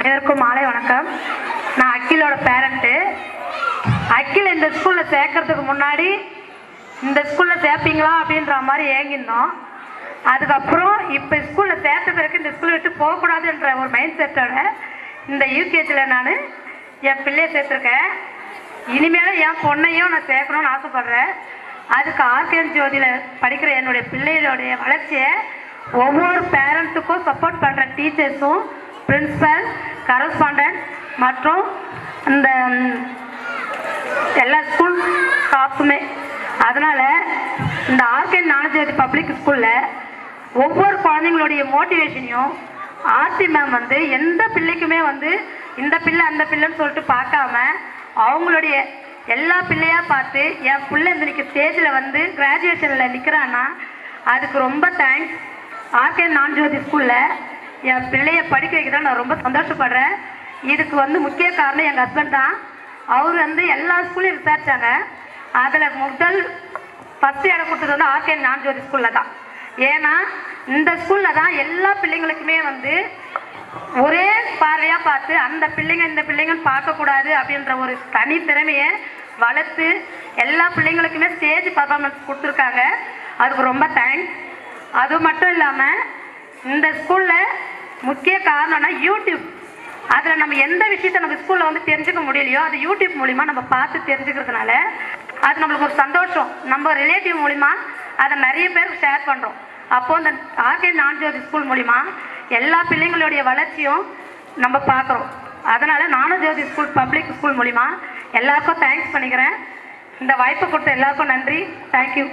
அனைவருக்கும் மாலை வணக்கம். நான் அகிலோட பேரண்ட்டு. அகில் இந்த ஸ்கூலில் சேர்க்கறதுக்கு முன்னாடி இந்த ஸ்கூலில் சேர்ப்பீங்களா அப்படின்ற மாதிரி ஏங்கியிருந்தோம். அதுக்கப்புறம் இப்போ ஸ்கூலில் சேர்த்த பிறகு இந்த ஸ்கூலை விட்டு போகக்கூடாதுன்ற ஒரு மைண்ட் செட்டோட இந்த யூகேஜியில் நான் என் பிள்ளையை சேர்த்துருக்கேன். இனிமேல் என் பொண்ணையும் நான் சேர்க்கணும்னு ஆசைப்பட்றேன். அதுக்கு ஆர்கேஎன் ஜோதியில் படிக்கிற என்னுடைய பிள்ளைகளுடைய வளர்ச்சியை ஒவ்வொரு பேரண்ட்ஸுக்கும் சப்போர்ட் பண்ணுற டீச்சர்ஸும், பிரின்சிபல், கரஸ்பாண்டன்ட் மற்றும் இந்த எல்லா ஸ்கூல் ஸ்டாஃப்ஸுமே. அதனால் இந்த ஆர்கேஎன் ஞானஜோதி பப்ளிக் ஸ்கூலில் ஒவ்வொரு குழந்தைங்களுடைய மோட்டிவேஷனையும் ஆர்த்தி மேம் எந்த பிள்ளைக்குமே இந்த பிள்ளை அந்த பிள்ளைன்னு சொல்லிட்டு பார்க்காம அவங்களுடைய எல்லா பிள்ளையாக பார்த்து என் பிள்ளை இன்னைக்கு ஸ்டேஜில் கிராஜுவேஷனில் நிற்கிறான்னா அதுக்கு ரொம்ப தேங்க்ஸ். ஆர்கேஎன் ஞானஜோதி ஸ்கூலில் என் பிள்ளையை படிக்க வைக்க தான் நான் ரொம்ப சந்தோஷப்படுறேன். இதுக்கு முக்கிய காரணம் எங்கள் ஹஸ்பண்ட் தான். அவர் எல்லா ஸ்கூலையும் விசாரித்தாங்க. அதில் ஃபஸ்ட்டு இடம் கொடுத்தது ஆர்கேஎன் ஞானஜோதி ஸ்கூலில் தான். ஏன்னா இந்த ஸ்கூலில் தான் எல்லா பிள்ளைங்களுக்குமே ஒரே பார்வையாக பார்த்து அந்த பிள்ளைங்க இந்த பிள்ளைங்கன்னு பார்க்கக்கூடாது அப்படின்ற ஒரு தனி திறமையை வளர்த்து எல்லா பிள்ளைங்களுக்குமே ஸ்டேஜ் பர்ஃபார்மன்ஸ் கொடுத்துருக்காங்க. அதுக்கு ரொம்ப தேங்க்ஸ். அது மட்டும் இல்லாமல் இந்த ஸ்கூலில் முக்கிய காரணம்னா யூடியூப். அதில் நம்ம எந்த விஷயத்தை நம்ம ஸ்கூலில் தெரிஞ்சுக்க முடியலையோ அது யூடியூப் மூலிமா நம்ம பார்த்து தெரிஞ்சுக்கிறதுனால அது நம்மளுக்கு ஒரு சந்தோஷம். நம்ம ரிலேட்டிவ் மூலிமா அதை நிறைய பேருக்கு ஷேர் பண்ணுறோம். அப்போது இந்த ஆர்கேஎன் ஞானஜோதி ஸ்கூல் மூலிமா எல்லா பிள்ளைங்களுடைய வளர்ச்சியும் நம்ம பார்க்குறோம். அதனால் ஞானஜோதி ஸ்கூல் பப்ளிக் ஸ்கூல் மூலிமா எல்லாருக்கும் தேங்க்ஸ் பண்ணிக்கிறேன். இந்த வாய்ப்பு கொடுத்த எல்லாருக்கும் நன்றி. தேங்க்யூ.